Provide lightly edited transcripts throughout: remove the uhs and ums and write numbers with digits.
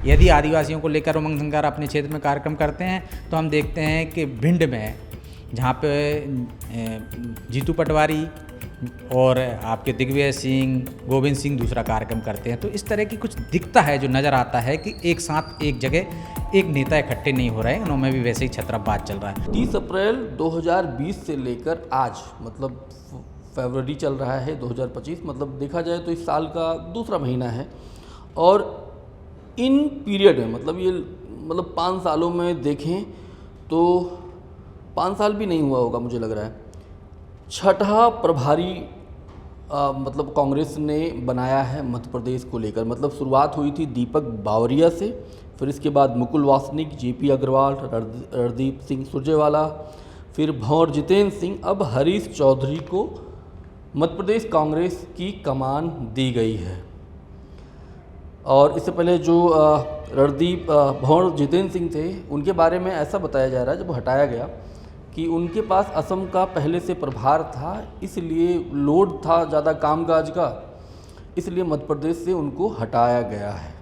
यदि आदिवासियों को लेकर उमंग संगार अपने क्षेत्र में कार्यक्रम करते हैं तो हम देखते हैं कि भिंड में जहाँ पे जीतू पटवारी और आपके दिग्विजय सिंह, गोविंद सिंह दूसरा कार्यक्रम करते हैं। तो इस तरह की कुछ दिखता है जो नज़र आता है कि एक साथ एक जगह एक नेता इकट्ठे नहीं हो रहे हैं, उनमें भी वैसे ही छत्रपवाद चल रहा है। 30 अप्रैल 2020 से लेकर आज मतलब फरवरी चल रहा है 2025, मतलब देखा जाए तो इस साल का दूसरा महीना है। और इन पीरियड में मतलब 5 सालों में देखें तो 5 साल भी नहीं हुआ होगा मुझे लग रहा है, छठा प्रभारी मतलब कांग्रेस ने बनाया है मध्य प्रदेश को लेकर। मतलब शुरुआत हुई थी दीपक बावरिया से, फिर इसके बाद मुकुल वासनिक, जेपी अग्रवाल, रणदीप सिंह सुरजेवाला, फिर भंवर जितेंद्र सिंह, अब हरीश चौधरी को मध्य प्रदेश कांग्रेस की कमान दी गई है। और इससे पहले जो भंवर जितेंद्र सिंह थे उनके बारे में ऐसा बताया जा रहा है जब हटाया गया कि उनके पास असम का पहले से प्रभार था, इसलिए लोड था ज़्यादा कामकाज का, इसलिए मध्य प्रदेश से उनको हटाया गया है।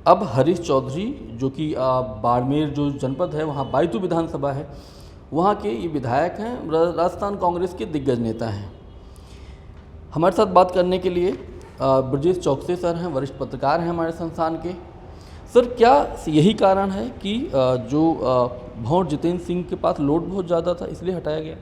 अब हरीश चौधरी जो कि बाड़मेर जो जनपद है वहाँ बायतू विधानसभा है, वहाँ के ये विधायक हैं, राजस्थान कांग्रेस के दिग्गज नेता हैं। हमारे साथ बात करने के लिए ब्रजेश चौकसे सर हैं, वरिष्ठ पत्रकार हैं हमारे संस्थान के। सर, क्या यही कारण है कि जो भंवर जितेंद्र सिंह के पास लोड बहुत ज़्यादा था इसलिए हटाया गया?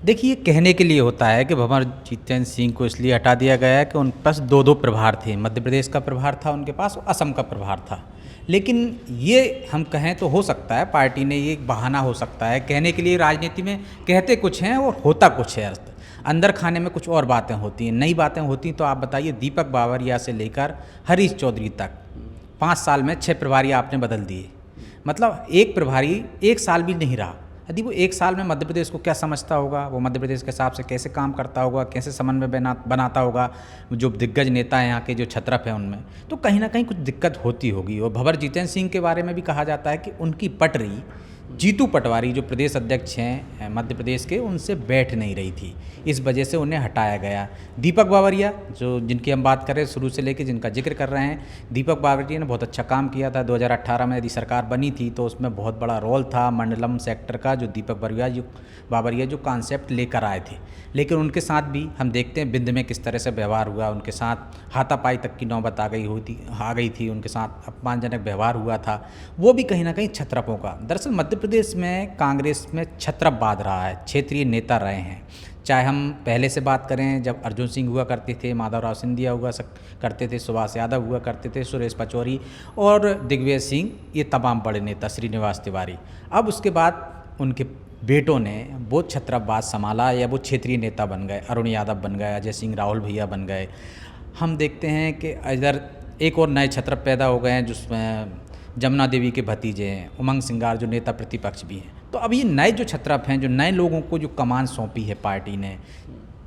देखिए, कहने के लिए होता है कि भंवर जितेंद्र सिंह को इसलिए हटा दिया गया है कि उन पास दो प्रभार थे, मध्य प्रदेश का प्रभार था उनके पास और असम का प्रभार था। लेकिन ये हम कहें तो हो सकता है, पार्टी ने ये एक बहाना हो सकता है कहने के लिए। राजनीति में कहते कुछ हैं और होता कुछ है, अंदर खाने में कुछ और बातें होती हैं, नई बातें होती हैं। तो आप बताइए, दीपक बावरिया से लेकर हरीश चौधरी तक 5 साल में 6 प्रभारी आपने बदल दिए। मतलब एक प्रभारी 1 साल भी नहीं रहा। यदि वो 1 साल में मध्य प्रदेश को क्या समझता होगा, वो मध्य प्रदेश के हिसाब से कैसे काम करता होगा, कैसे समन्वय बनाता होगा, जो दिग्गज नेता हैं यहाँ के, जो छत्रप हैं उनमें, तो कहीं ना कहीं कुछ दिक्कत होती होगी। और भंवर जितेंद्र सिंह के बारे में भी कहा जाता है कि उनकी पटरी जीतू पटवारी जो प्रदेश अध्यक्ष हैं मध्य प्रदेश के, उनसे बैठ नहीं रही थी, इस वजह से उन्हें हटाया गया। दीपक बावरिया जो जिनकी हम बात करें शुरू से लेकर जिनका जिक्र कर रहे हैं, दीपक बावरिया ने बहुत अच्छा काम किया था। 2018 में यदि सरकार बनी थी तो उसमें बहुत बड़ा रोल था मंडलम सेक्टर का, जो दीपक बावरिया जो कॉन्सेप्ट लेकर आए थे। लेकिन उनके साथ भी हम देखते हैं बिंद में किस तरह से व्यवहार हुआ, उनके साथ हाथापाई तक की नौबत आ गई थी, उनके साथ अपमानजनक व्यवहार हुआ था, वो भी कहीं ना कहीं छत्रपों का। दरअसल मध्य प्रदेश में कांग्रेस में छत्रपवाद रहा है, क्षेत्रीय नेता रहे हैं। चाहे हम पहले से बात करें, जब अर्जुन सिंह हुआ करते थे, माधवराव सिंधिया हुआ करते थे, सुभाष यादव हुआ करते थे, सुरेश पचौरी और दिग्विजय सिंह, ये तमाम बड़े नेता, श्रीनिवास तिवारी। अब उसके बाद उनके बेटों ने वो छत्रपवाद संभाला या वो क्षेत्रीय नेता बन गए, अरुण यादव बन गए, अजय सिंह राहुल भैया बन गए। हम देखते हैं कि इधर एक और नए छत्रप पैदा हो गए हैं जिसमें जमुना देवी के भतीजे हैं, उमंग सिंगार जो नेता प्रतिपक्ष भी हैं। तो अब ये नए जो छत्रप हैं, जो नए लोगों को जो कमान सौंपी है पार्टी ने,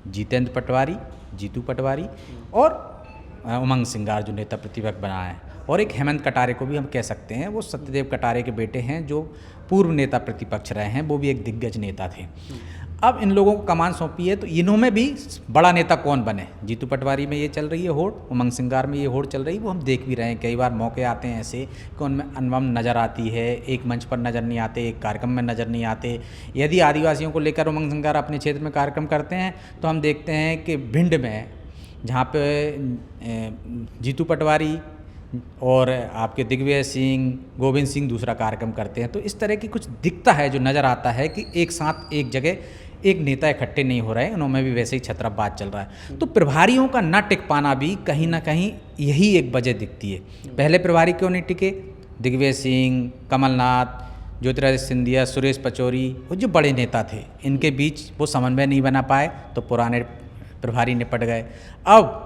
जितेंद्र पटवारी, जीतू पटवारी और उमंग सिंगार जो नेता प्रतिपक्ष बना है, और एक हेमंत कटारे को भी हम कह सकते हैं, वो सत्यदेव कटारे के बेटे हैं जो पूर्व नेता प्रतिपक्ष रहे हैं, वो भी एक दिग्गज नेता थे। अब इन लोगों को कमान सौंपी है तो इन्होंने भी बड़ा नेता कौन बने। जीतू पटवारी में ये चल रही है होड़, उमंग सिंगार में ये होड़ चल रही है, वो हम देख भी रहे हैं। कई बार मौके आते हैं ऐसे कि उनमें अनबन नज़र आती है, एक मंच पर नज़र नहीं आते, एक कार्यक्रम में नज़र नहीं आते। यदि आदिवासियों को लेकर उमंग सिंगार अपने क्षेत्र में कार्यक्रम करते हैं तो हम देखते हैं कि भिंड में जहाँ पे जीतू पटवारी और आपके दिग्विजय सिंह, गोविंद सिंह दूसरा कार्यक्रम करते हैं। तो इस तरह की कुछ दिखता है जो नज़र आता है कि एक साथ एक जगह एक नेता इकट्ठे नहीं हो रहे हैं, उनमें भी वैसे ही छत्रपवाद चल रहा है। तो प्रभारियों का न टिक पाना भी कहीं ना कहीं यही एक वजह दिखती है। पहले प्रभारी क्यों नहीं टिके? दिग्विजय सिंह, कमलनाथ, ज्योतिरादित्य सिंधिया, सुरेश पचौरी, वो जो बड़े नेता थे, इनके बीच वो समन्वय नहीं बना पाए तो पुराने प्रभारी निपट गए। अब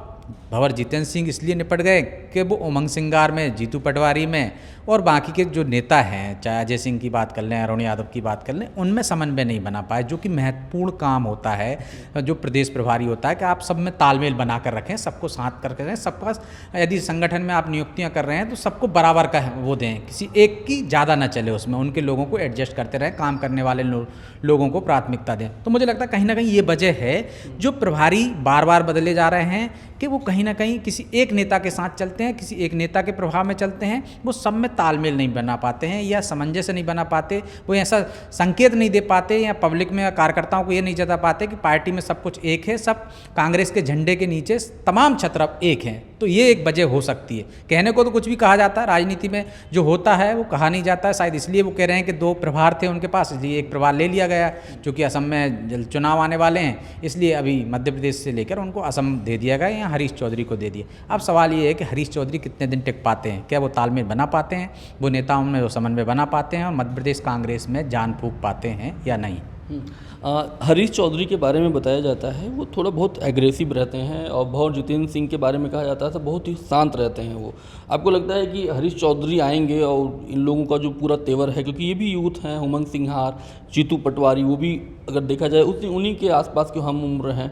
भंवर जितेंद्र सिंह इसलिए निपट गए कि वो उमंग सिंगार में, जीतू पटवारी में और बाकी के जो नेता हैं, चाहे अजय सिंह की बात कर लें, अरुण यादव की बात कर लें, उनमें समन्वय नहीं बना पाए, जो कि महत्वपूर्ण काम होता है जो प्रदेश प्रभारी होता है, कि आप सब में तालमेल बना कर रखें, सबको साथ करके रखें, सबका यदि संगठन में आप नियुक्तियां कर रहे हैं तो सबको बराबर का वो दें, किसी एक की ज़्यादा ना चले उसमें, उनके लोगों को एडजस्ट करते रहें, काम करने वाले लोगों को प्राथमिकता दें। तो मुझे लगता है कहीं ना कहीं ये वजह है जो प्रभारी बार बार बदले जा रहे हैं कि वो कहीं ना कहीं किसी एक नेता के साथ चलते हैं, किसी एक नेता के प्रभाव में चलते हैं, वो सब में तालमेल नहीं बना पाते हैं या सामंजस्य नहीं बना पाते, वो ऐसा संकेत नहीं दे पाते या पब्लिक में कार्यकर्ताओं को ये नहीं जता पाते कि पार्टी में सब कुछ एक है, सब कांग्रेस के झंडे के नीचे तमाम छत्र एक हैं। तो ये एक वजह हो सकती है। कहने को तो कुछ भी कहा जाता है, राजनीति में जो होता है वो कहा नहीं जाता है। शायद इसलिए वो कह रहे हैं कि 2 प्रभार थे उनके पास, इसलिए एक प्रभार ले लिया गया, चूँकि असम में जल्द चुनाव आने वाले हैं, इसलिए अभी मध्य प्रदेश से लेकर उनको असम दे दिया गया या हरीश चौधरी को दे दिया। अब सवाल ये है कि हरीश चौधरी कितने दिन टिक पाते हैं, क्या वो तालमेल बना पाते हैं, वो नेताओं में वो समन्वय बना पाते हैं और मध्य प्रदेश कांग्रेस में जान फूंक पाते हैं या नहीं। हरीश चौधरी के बारे में बताया जाता है वो थोड़ा बहुत एग्रेसिव रहते हैं, और भंवर जितेंद्र सिंह के बारे में कहा जाता है तो बहुत ही शांत रहते हैं वो। आपको लगता है कि हरीश चौधरी आएंगे और इन लोगों का जो पूरा तेवर है, क्योंकि ये भी यूथ हैं, उमंग सिंघार, जीतू पटवारी, वो भी अगर देखा जाए उन्हीं के आसपास के हम उम्र हैं,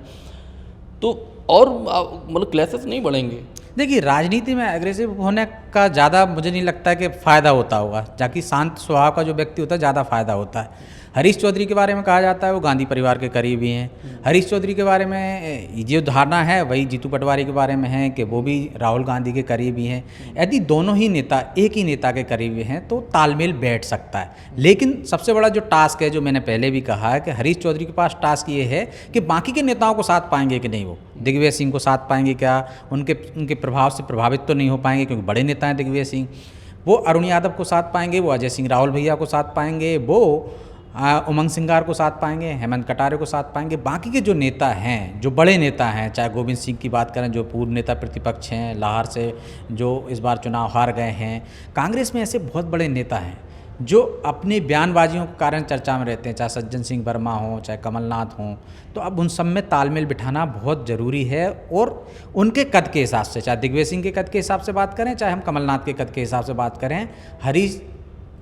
तो और मतलब क्लैशेस नहीं बढ़ेंगे? देखिए, राजनीति में एग्रेसिव होने का ज़्यादा मुझे नहीं लगता कि फ़ायदा होता होगा, जाकि शांत स्वभाव का जो व्यक्ति होता है ज़्यादा फ़ायदा होता है। हरीश चौधरी के बारे में कहा जाता है वो गांधी परिवार के करीबी हैं। हरीश चौधरी के बारे में जो धारणा है वही जीतू पटवारी के बारे में है कि वो भी राहुल गांधी के करीबी हैं। यदि दोनों ही नेता एक ही नेता के करीबी हैं तो तालमेल बैठ सकता है। लेकिन सबसे बड़ा जो टास्क है, जो मैंने पहले भी कहा है कि हरीश चौधरी के पास टास्क ये है कि बाकी के नेताओं को साथ पाएंगे कि नहीं, वो दिग्विजय सिंह को साथ पाएंगे क्या, उनके प्रभाव से प्रभावित तो नहीं हो पाएंगे क्योंकि बड़े नेता हैं दिग्विजय सिंह, वो अरुण यादव को साथ पाएंगे, वो अजय सिंह राहुल भैया को साथ पाएंगे, वो उमंग सिंगार को साथ पाएंगे, हेमंत कटारे को साथ पाएंगे। बाकी के जो नेता हैं, जो बड़े नेता हैं, चाहे गोविंद सिंह की बात करें जो पूर्व नेता प्रतिपक्ष हैं, लाहौर से जो इस बार चुनाव हार गए हैं, कांग्रेस में ऐसे बहुत बड़े नेता हैं जो अपनी बयानबाजियों के कारण चर्चा में रहते हैं, चाहे सज्जन सिंह वर्मा हों, चाहे कमलनाथ हों। तो अब उन सब में तालमेल बिठाना बहुत ज़रूरी है, और उनके कद के हिसाब से, चाहे दिग्विजय सिंह के कद के हिसाब से बात करें, चाहे हम कमलनाथ के कद के हिसाब से बात करें, हरीश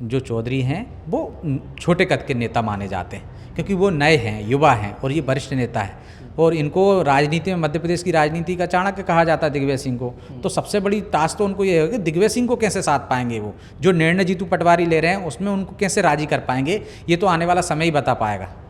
जो चौधरी हैं वो छोटे कद के नेता माने जाते हैं क्योंकि वो नए हैं, युवा हैं, और ये वरिष्ठ नेता हैं, और इनको राजनीति में मध्य प्रदेश की राजनीति का चाणक्य कहा जाता है दिग्विजय सिंह को। तो सबसे बड़ी टास्क तो उनको ये है कि दिग्विजय सिंह को कैसे साथ पाएंगे, वो जो निर्णय जीतू पटवारी ले रहे हैं उसमें उनको कैसे राजी कर पाएंगे, ये तो आने वाला समय ही बता पाएगा।